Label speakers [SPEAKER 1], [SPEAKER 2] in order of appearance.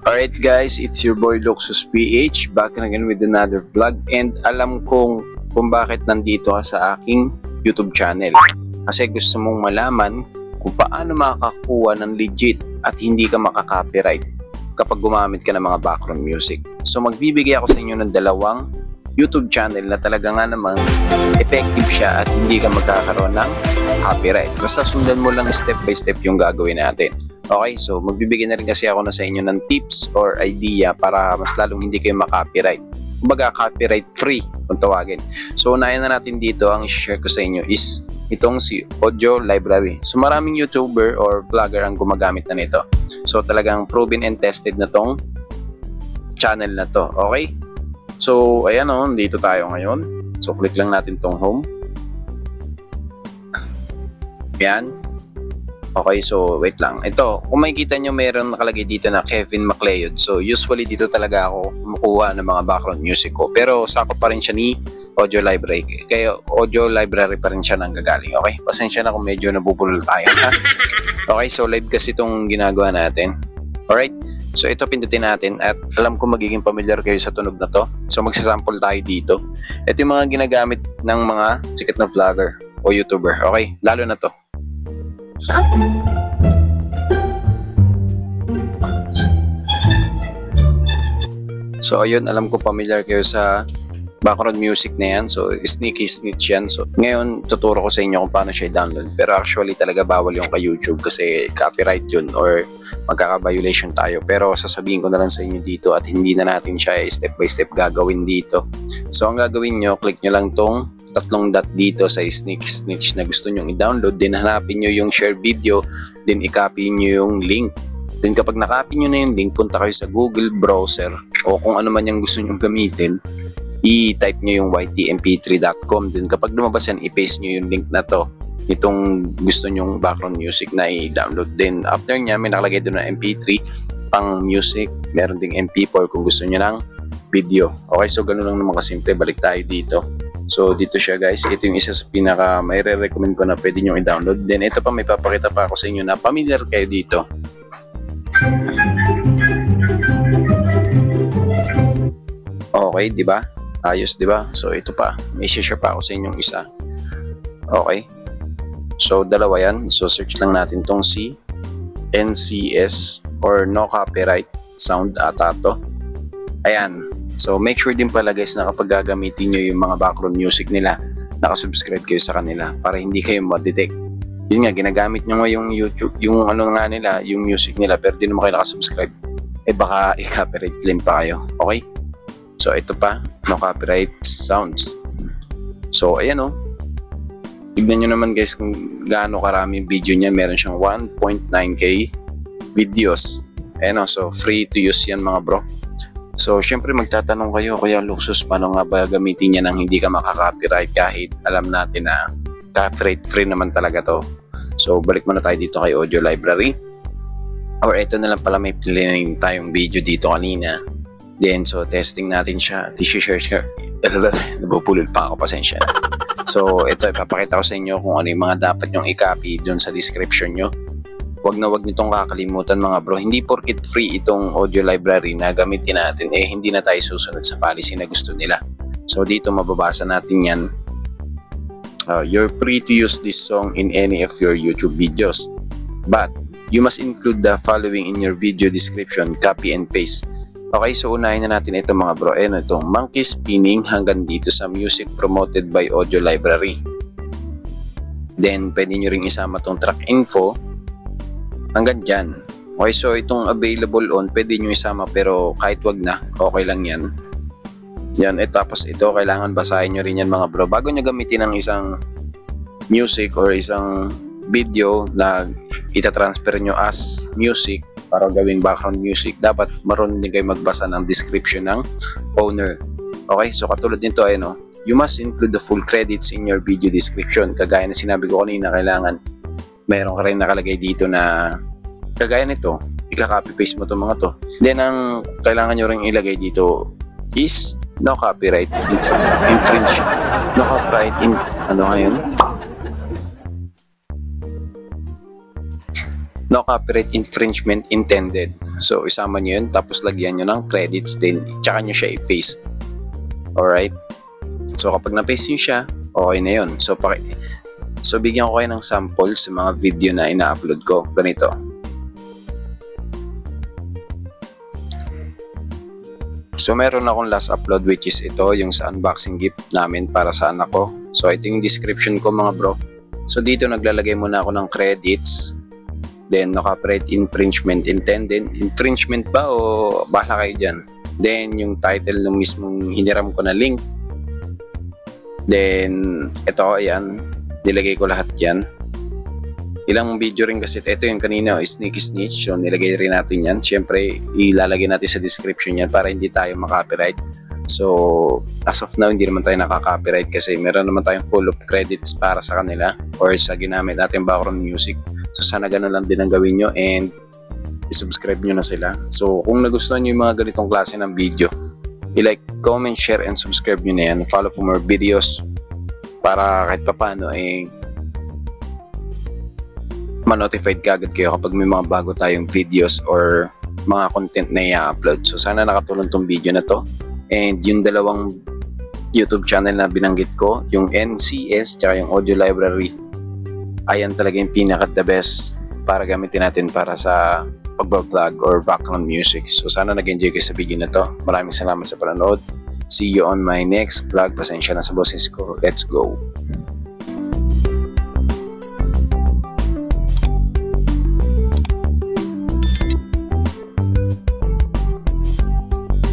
[SPEAKER 1] Alright guys, it's your boy Luxus PH back again with another vlog, and alam kong kung bakit nandito ka sa aking YouTube channel. Kasi gusto mong malaman kung paano makakakuha ng legit at hindi ka makaka-copyright kapag gumamit ka ng mga background music. So magbibigay ako sa inyo ng dalawang YouTube channel na talaga nga namang effective siya at hindi ka magkakaroon ng copyright. Basta sundan mo lang step by step yung gagawin natin. Okay, so magbibigay na rin kasi ako na sa inyo ng tips or idea para mas lalong hindi kayo makopyright. Kumbaga, copyright free kung tawagin. So, unahin na natin dito, ang i-share ko sa inyo is itong si Audio Library. So, maraming YouTuber or vlogger ang gumagamit na nito. So, talagang proven and tested na tong channel na to. Okay? So, ayan o, dito tayo ngayon. So, click lang natin tong home. Yan. Okay, so wait lang. Ito, kung makikita nyo, meron nakalagay dito na Kevin MacLeod. So usually dito talaga ako kumukuha ng mga background music ko. Pero sakop pa rin siya ni Audio Library. Kaya Audio Library pa rin siya nang gagaling. Okay, pasensya na kung medyo nabubulol tayo. Okay, so live kasi itong ginagawa natin. Alright, so ito pindutin natin at alam ko magiging familiar kayo sa tunog na to. So magsasample tayo dito. Ito yung mga ginagamit ng mga sikat na vlogger o YouTuber. Okay, lalo na to. So ayun, alam ko familiar kayo sa background music na yan. So sneaky snitch yan. So ngayon tuturo ko sa inyo kung paano siya i-download. Pero actually talaga bawal yung kay YouTube kasi copyright yun or magkaka-violation tayo. Pero sasabihin ko na lang sa inyo dito at hindi na natin siya step by step gagawin dito. So ang gagawin nyo, click nyo lang tong tatlong dot dito sa sneaky snitch na gusto nyong i-download. Then hanapin nyo yung share video. Then i-copy nyo yung link. Then kapag na-copy nyo na yung link, punta kayo sa Google browser o kung ano man yung gusto nyong gamitin. I-type nyo yung ytmp3.com. Then kapag lumabas yan, i-paste nyo yung link na to itong gusto nyong background music na i-download. Then after nya, may nakalagay doon na MP3 pang music. Meron ding MP4 kung gusto nyo ng video. Okay, so ganun lang naman kasimple. Balik tayo dito. So dito siya guys, ito yung isa sa pinaka may re-recommend ko na pwede nyo i-download. Then ito pa, may papakita pa ako sa inyo na familiar kayo dito. Okay, di ba? Ayos, di ba? So ito pa, may share pa ako sa inyong isa. Okay. So dalawa yan. So search lang natin tong si NCS or no copyright sound ata to. Ayan. So make sure din pala guys na kapag gagamitin nyo yung mga background music nila, nakasubscribe kayo sa kanila para hindi kayo ma-detect. Yun nga, ginagamit nyo nga yung YouTube, yung ano nga nila, yung music nila, pero di naman kayo nakasubscribe. Eh baka i-copyright claim pa kayo. Okay? So ito pa, no copyright sounds. So ayan o. Tignan nyo naman guys kung gaano karami video niya. Meron siyang 1.9k videos. Ayan o, so free to use yan mga bro. So, syempre magtatanong kayo, Kuya Luxus, paano nga ba gamitin niya nang hindi ka makaka-copyright kahit alam natin na copyright free naman talaga to. So, balik muna tayo dito kay Audio Library. Or ito na lang pala, may piliin tayong video dito kanina. Then, so testing natin siya. Share. Nabupulol pa ako, pasensya na. So, ito, ipapakita ko sa inyo kung ano yung mga dapat nyong i-copy dun sa description nyo. Wag na wag nitong kakalimutan mga bro. Hindi porket free itong Audio Library na gamitin natin, eh hindi na tayo susunod sa policy na gusto nila. So dito mababasa natin yan. You're free to use this song in any of your YouTube videos, but you must include the following in your video description. Copy and paste. Okay, so unahin na natin ito mga bro. Ayan itong monkey spinning hanggang dito sa music promoted by Audio Library. Then pwede nyo rin isama itong track info hanggang dyan. Okay, so itong available on, pwede nyo isama pero kahit wag na, okay lang yan. Yan, tapos ito, kailangan basahin nyo rin yan mga bro. Bago nyo gamitin ng isang music or isang video na itatransfer nyo as music para gawing background music, dapat marunong din kayo magbasa ng description ng owner. Okay, so katulad nito ay you must include the full credits in your video description. Kagaya na sinabi ko kanina, kailangan mayroon ka rin nakalagay dito na kagaya nito, ika-copy paste mo itong mga to. Then ang kailangan nyo rin ilagay dito is no copyright infringe. No copyright in ano ngayon? No copyright infringement intended. So, isama nyo yun, tapos lagyan nyo ng credits din, tsaka nyo siya i-paste. Alright? So, kapag na-paste nyo siya, okay na yun. So, bigyan ko kayo ng sample sa mga video na ina-upload ko. Ganito. So, meron akong last upload which is ito, yung sa unboxing gift namin para sa anak ko. So, ito yung description ko mga bro. So, dito naglalagay muna ako ng credits. Then, copyright infringement intended. Infringement ba o bahala kayo dyan? Then, yung title ng mismong hiniram ko na link. Then, ito, ayan. Nilagay ko lahat yan. Ilang video rin kasi ito yung kanina, Sneaky Snitch. So, nilagay rin natin yan. Siyempre, ilalagay natin sa description yan para hindi tayo makopyright. So, as of now, hindi naman tayo nakaka-copyright kasi meron naman tayong full of credits para sa kanila or sa ginamit natin background music. So, sana ganun lang din ang gawin nyo and i-subscribe nyo na sila. So, kung nagustuhan nyo yung mga ganitong klase ng video, i-like, comment, share, and subscribe nyo na yan. Follow for more videos para kahit paano ma-notified ka agad kayo kapag may mga bago tayong videos or mga content na i-upload. So, sana nakatulong tong video na to. And yung dalawang YouTube channel na binanggit ko, yung NCS tsaka yung Audio Library, ayan talaga yung pinaka-the best para gamitin natin para sa pag-vlog or background music. So, sana nag-enjoy kayo sa video na to. Maraming salamat sa panonood. See you on my next vlog. Pasensya na sa boses ko. Let's go!